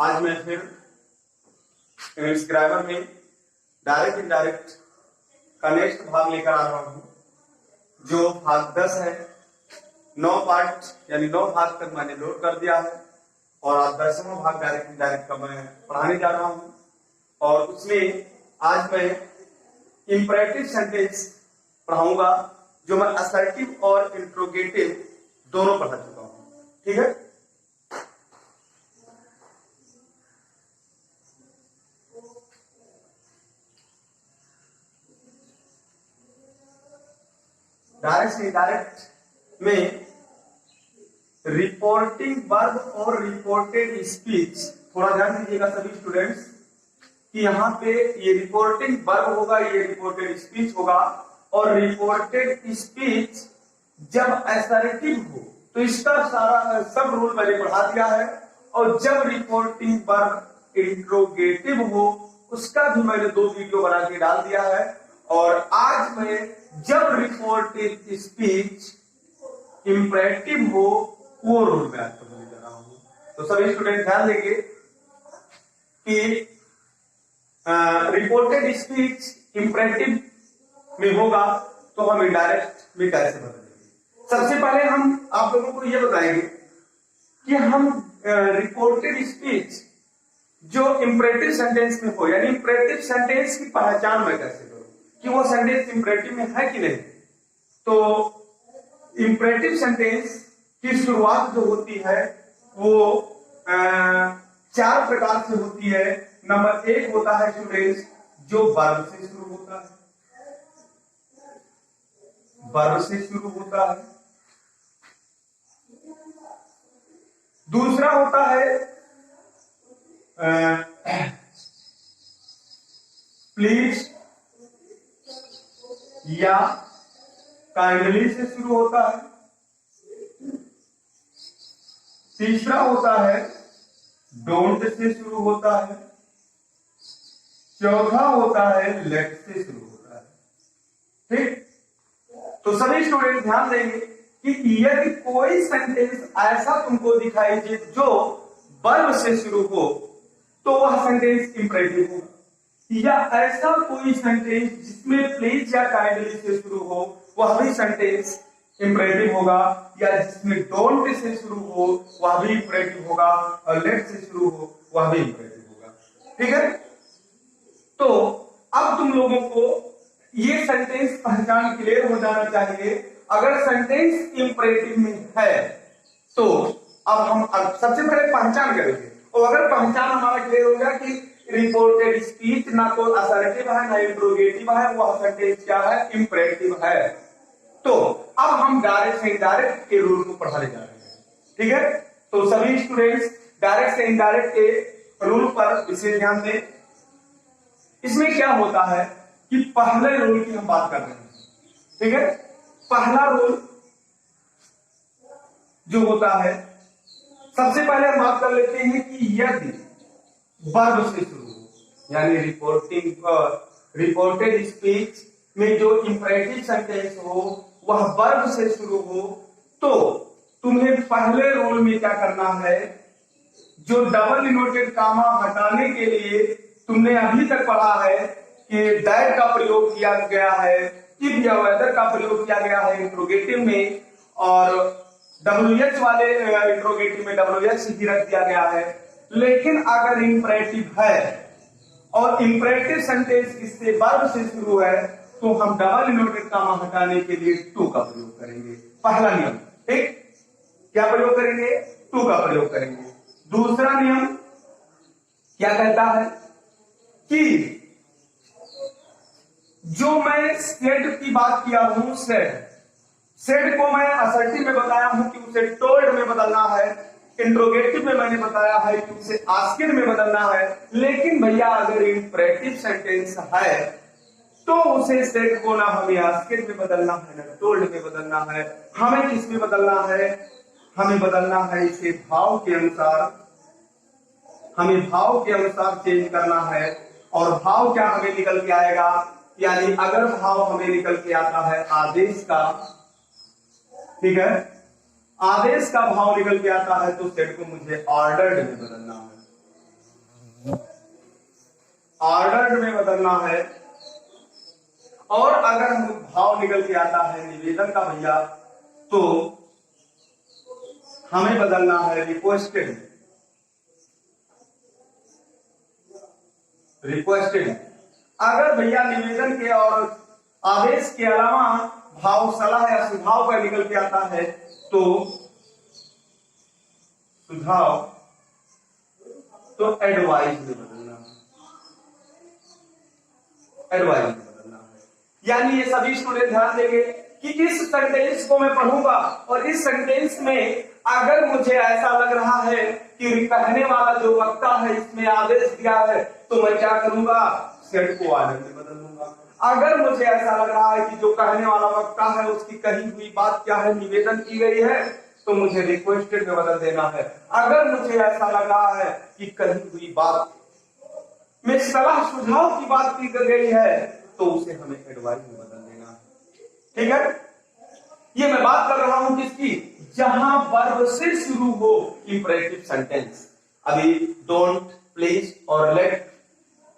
आज मैं फिर इंग्लिश ग्रामर में डायरेक्ट इनडायरेक्ट का नेक्स्ट भाग लेकर आ रहा हूं, जो भाग 10 है। 9 पार्ट यानी 9 भाग तक मैंने लोड कर दिया है और आज 10वां भाग डायरेक्ट इनडायरेक्ट का मैं पढ़ाने जा रहा हूं। और उसमें आज मैं इंपरेटिव सेंटेंस पढ़ाऊंगा, जो मैं असर्टिव और इंट्रोगेटिव दोनों पढ़ा चुका हूं। ठीक है, डायरेक्ट से इनडायरेक्ट में रिपोर्टिंग वर्ब और रिपोर्टेड स्पीच, थोड़ा ध्यान दीजिएगा सभी स्टूडेंट्स कि यहाँ पे ये रिपोर्टिंग वर्ब होगा, ये रिपोर्टेड स्पीच होगा। और रिपोर्टेड स्पीच जब असर्टिव हो तो इसका सारा सब रूल मैंने पढ़ा दिया है, और जब रिपोर्टिंग वर्ब इंट्रोगेटिव हो उसका भी मैंने 2 वीडियो बना के डाल दिया है। और आज मैं जब रिपोर्टेड स्पीच इंपरेटिव हो वो रूल मैं आपको बोलने जा रहा हूं। तो सभी स्टूडेंट ध्यान देंगे कि रिपोर्टेड स्पीच इंपरेटिव में होगा तो हम इनडायरेक्ट में कैसे बदलेंगे। सबसे पहले हम आप लोगों को यह बताएंगे कि हम रिपोर्टेड स्पीच जो इंपरेटिव सेंटेंस में हो, यानी इंपरेटिव सेंटेंस की पहचान मैं कैसे करूं कि वो सेंटेंस इंपरेटिव में है कि नहीं। तो इंपरेटिव सेंटेंस की शुरुआत जो होती है वो 4 प्रकार से होती है। नंबर 1 होता है स्टूडेंट्स जो वर्ब से शुरू होता है, वर्ब से शुरू होता है। दूसरा होता है प्लीज या काइंडली से शुरू होता है। तीसरा होता है डोंट से शुरू होता है। चौथा होता है लेट से शुरू होता है। ठीक, तो सभी स्टूडेंट ध्यान देंगे कि यदि कोई सेंटेंस ऐसा तुमको दिखाई दे जो वर्ब से शुरू हो तो वह सेंटेंस इंपरेटिव होगा, या ऐसा कोई सेंटेंस जिसमें प्लीज या काइंडली से शुरू हो वह भी सेंटेंस इंपरेटिव होगा, या जिसमें डोंट से शुरू हो वह भी इंपरेटिव होगा, और लेट से शुरू हो वह भी इंपरेटिव होगा। ठीक है, तो अब तुम लोगों को ये सेंटेंस पहचान क्लियर हो जाना चाहिए। अगर सेंटेंस इंपरेटिव में है तो अब सबसे पहले पहचान करेंगे, और अगर पहचान हमारा क्लियर हो गया कि रिपोर्टेड स्पीच ना तो असर्टिव है ना इंट्रोगेटिव है, वह सेंटेंस क्या है, इंपरेटिव है, तो अब हम डायरेक्ट से इनडायरेक्ट के रूल को पढ़ाने जा रहे हैं। ठीक है, तो सभी स्टूडेंट्स डायरेक्ट से इनडायरेक्ट के रूल पर विशेष ध्यान दें। इसमें क्या होता है कि पहले रूल की हम बात कर रहे हैं। ठीक है, पहला रूल जो होता है, सबसे पहले हम बात कर लेते हैं कि यदि वर्ब से शुरू हो, यानी रिपोर्टेड स्पीच में जो इंपरेटिव सेंटेंस हो वह वर्ब से शुरू हो, तो तुम्हें पहले रूल में क्या करना है, जो डबल इनवर्टेड कामा हटाने के लिए तुमने अभी तक पढ़ा है कि दैट का प्रयोग किया गया है, इफ या वेदर का प्रयोग किया गया है इंट्रोगेटिव में, और WH वाले इंट्रोगेटिव में WH ही रख दिया गया है। लेकिन अगर इंपरेटिव है और इंपरेटिव सेंटेंस इससे वर्ब से शुरू है तो हम डबल इनवर्टेड कामा हटाने के लिए टू का प्रयोग करेंगे। पहला नियम, ठीक, क्या प्रयोग करेंगे, टू का प्रयोग करेंगे। दूसरा नियम क्या कहता है कि जो मैं सेड की बात किया हूं, सेड को मैं असर्टिव में बताया हूं कि उसे टोल्ड में बदलना है, इंट्रोगेटिव में मैंने बताया है कि उसे आस्क्ड में बदलना है। लेकिन भैया अगर इंपरेटिव सेंटेंस है तो उसे सेड को ना हमें आस्क्ड में बदलना है ना टोल्ड में बदलना है, हमें किस में बदलना है, हमें बदलना है इसे भाव के अनुसार, हमें भाव के अनुसार चेंज करना है। और भाव क्या हमें निकल के आएगा, यानी अगर भाव हमें निकल के आता है आदेश का, ठीक है, आदेश का भाव निकल के आता है तो सेट को मुझे ऑर्डर्ड में बदलना है। ऑर्डर्ड में बदलना है। और अगर हम भाव निकल के आता है निवेदन का भैया, तो हमें बदलना है रिक्वेस्टेड। रिक्वेस्टेड अगर भैया निवेदन के और आदेश के अलावा भाव सलाह या सुझाव का निकल के आता है, तो सुझाव तो एडवाइस में बदलना है। एडवाइस में बदलना है। यानी ये सभी स्टूडेंट ध्यान देंगे कि इस सेंटेंस को मैं पढ़ूंगा और इस सेंटेंस में अगर मुझे ऐसा लग रहा है कि कहने वाला जो वक्ता है इसमें आदेश दिया है, तो मैं क्या करूंगा, सेट को ऑर्डर में बदल दूंगा। अगर मुझे ऐसा लग रहा है कि जो कहने वाला वक्ता है उसकी कही हुई बात क्या है, निवेदन की गई है, तो मुझे रिक्वेस्टेड में बदल देना है। अगर मुझे ऐसा लग रहा है कि कही हुई बात में सलाह सुझाव की बात की गई है, तो उसे हमें एडवाइस में बदल देना है। ठीक है, ये मैं बात कर रहा हूं किसकी, जहां वर्ब से शुरू हो इंपरेटिव सेंटेंस। अभी डोंट, प्लीज और लेट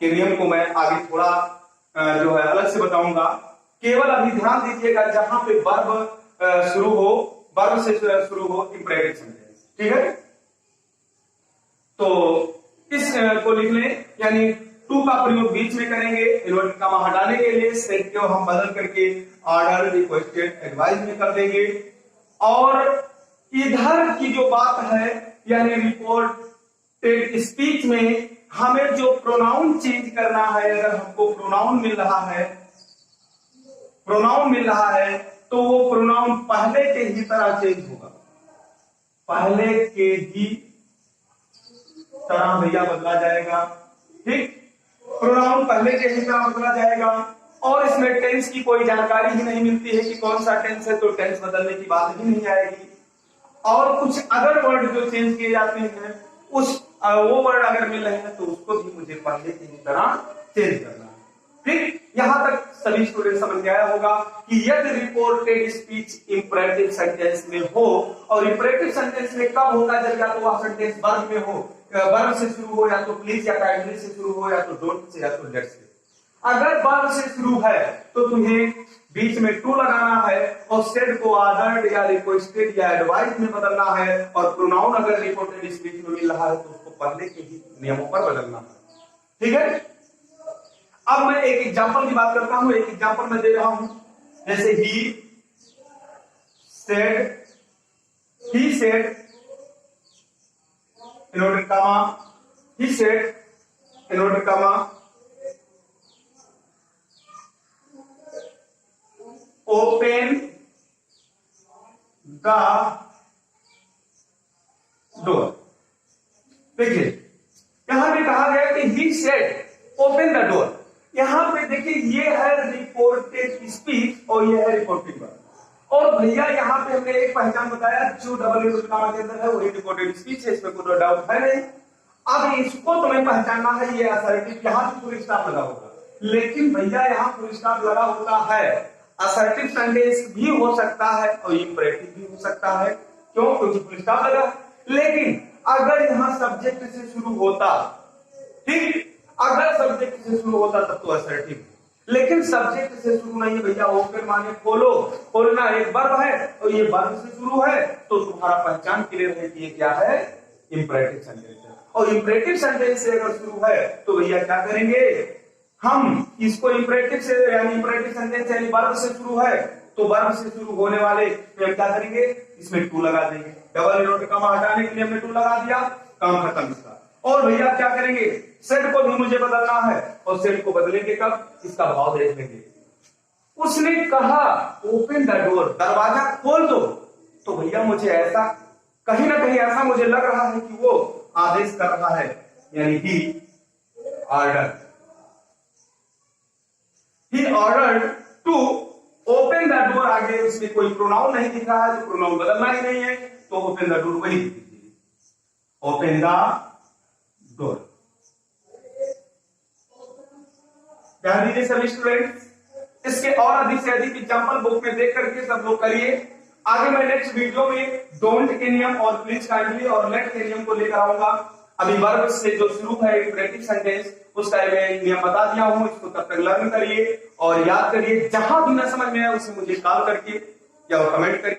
के नियम को मैं आगे थोड़ा जो है अलग से बताऊंगा। केवल अभी ध्यान दीजिएगा जहां पे वर्ब शुरू हो, वर्ब से शुरू हो इंपरेटिव सेंटेंस। ठीक है, तो इस को लिख लें, यानी टू का प्रयोग बीच में करेंगे, इन्वर्टेड कॉमा हटाने के लिए सेट को हम बदल करके ऑर्डर, रिक्वेस्टेड, एडवाइस में कर देंगे। और इधर की जो बात है यानी रिपोर्टेड स्पीच में हमें जो प्रोनाउन चेंज करना है, अगर हमको प्रोनाउन मिल रहा है तो वो प्रोनाउन पहले के ही तरह चेंज होगा। पहले के ही तरह भैया बदला जाएगा। ठीक, प्रोनाउन पहले के ही तरह बदला जाएगा। और इसमें टेंस की कोई जानकारी ही नहीं मिलती है कि कौन सा टेंस है, तो टेंस बदलने की बात ही नहीं आएगी। और कुछ अदर वर्ड जो चेंज किए जाते हैं, वो वर्ड अगर मिल रहे हैं तो उसको भी मुझे पहले की तरह चेंज करना है। ठीक, यहां तक सभी स्टूडेंट समझ गया होगा कि यदि रिपोर्टेड स्पीच इंपरेटिव सेंटेंस में हो, और इंपरेटिव सेंटेंस में कब होता है, जब या तो वह सेंटेंस वर्ब में हो, वर्ब से शुरू हो, या तो प्लीज या काइंडली से शुरू हो, या तो डोंट से, या तो लेट से। अगर वर्ब से शुरू है तो तुम्हें बीच में टू लगाना है और सेड को ऑर्डर्ड या रिक्वेस्टेड या एडवाइस में बदलना है। और प्रोनाउन अगर रिपोर्टेड स्पीच में मिल रहा है तो उसको पहले के ही नियमों पर बदलना है। ठीक है, अब मैं एक एग्जांपल की बात करता हूं। एक एग्जांपल मैं दे रहा हूं, जैसे he said inverted comma, he said inverted comma open the door. देखिए यहां पे कहा गया कि he said open the door. यहां पे देखिए ये है रिपोर्टेड स्पीच और ये है रिपोर्टेड वर्ब। और भैया यहाँ पे हमने एक पहचान बताया, जो डबल इन्वर्टेड कॉमा के अंदर है वही रिपोर्टेड स्पीच है, इसमें कोई डाउट है नहीं। अब इसको तुम्हें पहचानना है, ये असर्टिव, यहाँ पे फुल स्टॉप लगा होगा, लेकिन भैया यहाँ फुल स्टॉप लगा होता है। असर्टिव सेंटेंस भी हो सकता है और इंपरेटिव भी हो सकता है, क्यों, क्योंकि फुल स्टॉप लगा। लेकिन अगर यहाँ सब्जेक्ट से शुरू होता, ठीक, अगर सब्जेक्ट से शुरू होता तब तो असर्टिव, लेकिन सब्जेक्ट से शुरू नहीं है भैया। ओपन माने खोलो, खोलना एक वर्ब है और ये वर्ब से शुरू है, तो तुम्हारा पहचान क्लियर है कि ये क्या है, इंपरेटिव सेंटेंस है। और इंपरेटिव सेंटेंस से अगर शुरू है तो भैया क्या करेंगे, हम इसको इंपरेटिव से, यानी इंपरेटिव सेंटेंस यानी वर्ब से शुरू है तो वर्ब से शुरू होने वाले में हम क्या करेंगे, इसमें टू लगा देंगे। डबल इन्वर्टेड कॉमा हटाने के लिए हमने टू लगा दिया, काम खत्म इसका। और भैया क्या करेंगे, सेट को भी मुझे बदलना है और सेट को बदलेंगे कब, इसका भाव देख लेंगे। उसने कहा ओपन द डोर, दरवाजा खोल दो, तो भैया मुझे ऐसा कहीं ना कहीं ऐसा मुझे लग रहा है कि वो आदेश कर रहा है, यानी ही ordered to open the door. आगे इसमें कोई प्रोनाउन नहीं दिख रहा है, तो प्रोनाउन बदलना ही नहीं है, तो ओपन द डोर वही लिख दीजिए, ओपन द डोर। ध्यान दीजिए सभी स्टूडेंट्स, इसके और अधिक से अधिक एग्जांपल बुक में देख करके सब लोग करिए। आगे मैं नेक्स्ट वीडियो में डोंट के नियम और प्लीज काइंडली और लेट के नियम को लेकर आऊंगा। अभी वर्ब से जो शुरू है इंपरेटिव सेंटेंस, उसका मैं नियम बता दिया हूं, इसको तब तक लर्न करिए और याद करिए। जहां भी ना समझ में आए उसे मुझे कॉल करके या कमेंट करके